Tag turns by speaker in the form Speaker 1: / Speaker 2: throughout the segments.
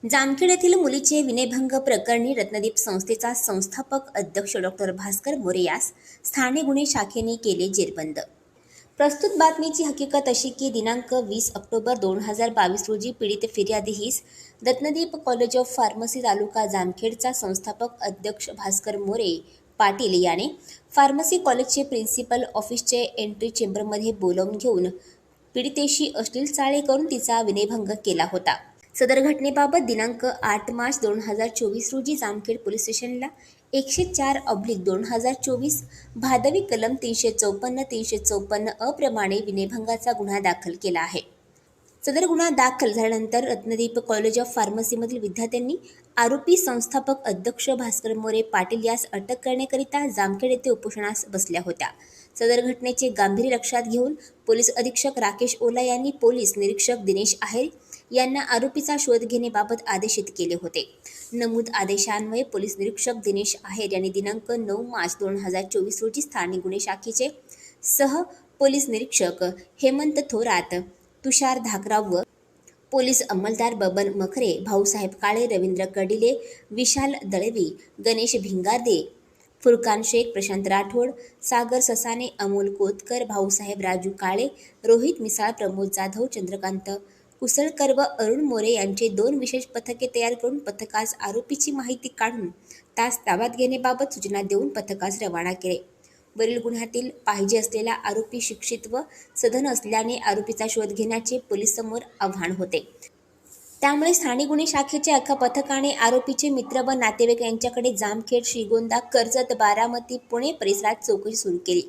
Speaker 1: जामखेड येथील मुलीचे विनयभंग प्रकरणी रत्नदीप संस्थेचा संस्थापक अध्यक्ष डॉक्टर भास्कर मोरे यास स्थानिक गुन्हे शाखेने केले जेरबंद। प्रस्तुत बातमीची हकीकत अशी की दिनांक 20 ऑक्टोबर 2022 रोजी पीडित फिर्यादी हीस Ratnadeep college of pharmacy taluka जामखेडचा संस्थापक अध्यक्ष भास्कर मोरे पाटील याने फार्मसी कॉलेजचे प्रिन्सिपल ऑफिसचे एंट्री चेंबरमध्ये बोलावून घेऊन पीडितेशी अश्लील चाळे करून तिचा विनयभंग केला होता। सदर घटनेबाबत दिनांक 8 मार्च 2024 रोजी जामखेड पोलीस स्टेशनला 104/2024 भादवी कलम 354 अप्रमाणे विनयभंगाचा गुन्हा दाखल केला आहे। सदर गुन्हा दाखल झाल्यानंतर रत्नदीप कॉलेज ऑफ फार्मसीमधील विद्यार्थ्यांनी आरोपी संस्थापक अध्यक्ष भास्कर मोरे पाटील यास अटक करण्याकरिता जामखेड येथे उपोषणास बसल्या होत्या। सदर घटनेचे गांभीर्य लक्षात घेऊन पोलीस अधीक्षक राकेश ओला यांनी पोलीस निरीक्षक दिनेश आहेर यांना आरोपीचा शोध घेण्याबाबत आदेशित केले होते। नमूद आदेशान्वये पोलीस निरीक्षक दिनेश आहेर यांनी दिनांक 9 मार्च 2024 रोजी स्थानिक गुन्हे शाखेचे सह पोलीस निरीक्षक हेमंत थोरात, तुषार धाकराव व पोलीस अंमलदार बबन मखरे, भाऊसाहेब काळे, रवींद्र कडिले, विशाल दळवी, गणेश भिंगारदे, फुरकान शेख, प्रशांत राठोड, सागर ससाने, अमोल कोतकर, भाऊसाहेब राजू काळे, रोहित मिसाळ, प्रमोद जाधव, चंद्रकांत कुसळकर व अरुण मोरे यांचे 2 विशेष पथके तयार करून पथकास आरोपीची माहिती काढून त्यास ताब्यात घेण्याबाबत सूचना देऊन पथकास रवाना केले। वरील गुन्ह्यातील पाहिजे असलेला आरोपी शिक्षित व सधन असल्याने आरोपीचा शोध घेण्याचे पोलिसांसमोर आव्हान होते। त्यामुळे स्थानिक गुन्हे शाखेच्या एका पथकाने आरोपीचे मित्र व नातेवाईक यांच्याकडे जामखेड, श्रीगोंदा, कर्जत, बारामती, पुणे परिसरात चौकशी सुरू केली।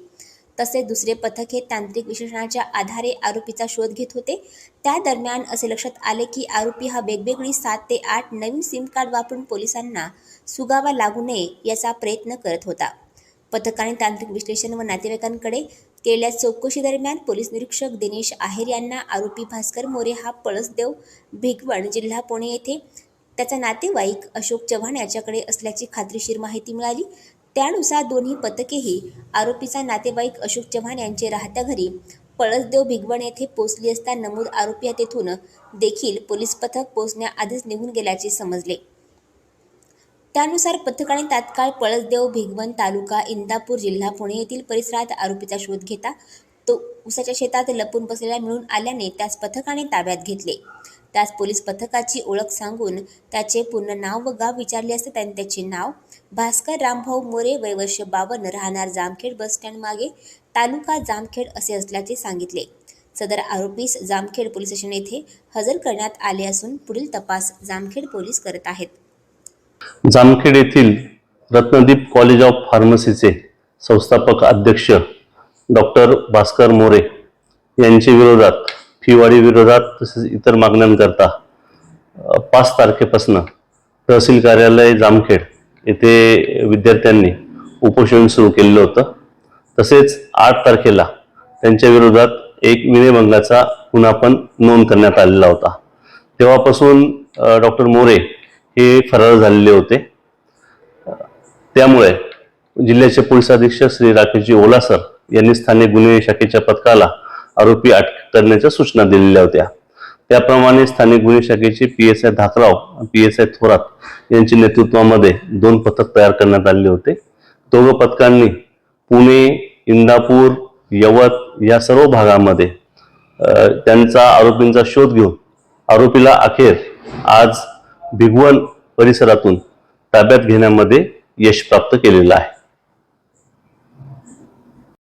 Speaker 1: तसेच दुसरे पथक हे तांत्रिक विश्लेषणाच्या आधारे आरोपीचा शोध घेत होते। त्या दरम्यान असे लक्षात आले की आरोपी हा वेगवेगळी 7 ते 8 नवीन सिम कार्ड वापरून पोलिसांना सुगावा लागू नये याचा प्रयत्न करत होता। पथकाने तांत्रिक विश्लेषण व नातेवाईकांकडे केलेल्या चौकशी दरम्यान पोलीस निरीक्षक दिनेश आहेर यांना आरोपी भास्कर मोरे हा पळसदेव, भिगवण, जिल्हा पुणे येथे त्याचा नातेवाईक अशोक चव्हाण याच्याकडे असल्याची खात्रीशीर माहिती मिळाली। त्यानुसार दोन्ही पथकेही आरोपीचा नातेवाईक अशोक चव्हाण यांचे राहत्या घरी पळसदेव, भिगवण येथे पोहोचली असता नमूद आरोपी तेथून देखील पोलीस पथक पोहोचण्याआधीच निघून गेल्याचे समजले। त्यानुसार पथकाने तात्काळ पळसदेव, भिगवण तालुका इंदापूर, जिल्हा पुणे येथील परिसरात आरोपीचा शोध घेता तो उसाच्या शेतात लपून बसलेला मिळून आल्याने त्यास पथकाने ताब्यात घेतले। त्यास पोलीस पथकाची ओळख सांगून त्याचे पूर्ण नाव व गाव विचारले असता त्याने त्याचे नाव भास्कर रामभाऊ मोरे, वय वर्ष 52, राहणार जामखेड बस स्टँड मागे, तालुका जामखेड असे असल्याचे सांगितले। सदर आरोपीस जामखेड पोलीस स्टेशन येथे हजर करण्यात आले असून पुढील तपास जामखेड पोलीस करत आहेत।
Speaker 2: जामखेड येथील रत्नदीप कॉलेज ऑफ फार्मसीचे संस्थापक अध्यक्ष डॉक्टर भास्कर मोरे यांच्या विरोधात फीवाढी विरोधात तसेच इतर मागण्यांकरता 5 तारखेपासून तहसील कार्यालय जामखेड येथे विद्यार्थ्यांनी उपोषण सुरू केलेलं होतं। तसेच 8 तारखेला त्यांच्या विरोधात एक विनयभंगाचा गुन्हा पण नोंद करण्यात आलेला होता। तेव्हापासून डॉक्टर मोरे हे फरार झालेले होते। त्यामुळे जिल्ह्याचे पोलीस अधीक्षक श्री राकेशजी ओला सर यांनी स्थानिक गुन्हे शाखेच्या पथकाला आरोपी अटक करण्याच्या सूचना दिलेल्या होत्या। त्याप्रमाणे स्थानिक गुन्हे शाखेचे PSI धाकराव, PSI थोरात यांच्या नेतृत्वामध्ये 2 पथक तयार करण्यात आले होते। दोघं पथकांनी पुणे, इंदापूर, यवत या सर्व भागामध्ये त्यांचा आरोपींचा शोध घेऊन आरोपीला अखेर आज भिगवण परिसरातून ताब्यात घेण्यामध्ये यश प्राप्त केलेलं आहे।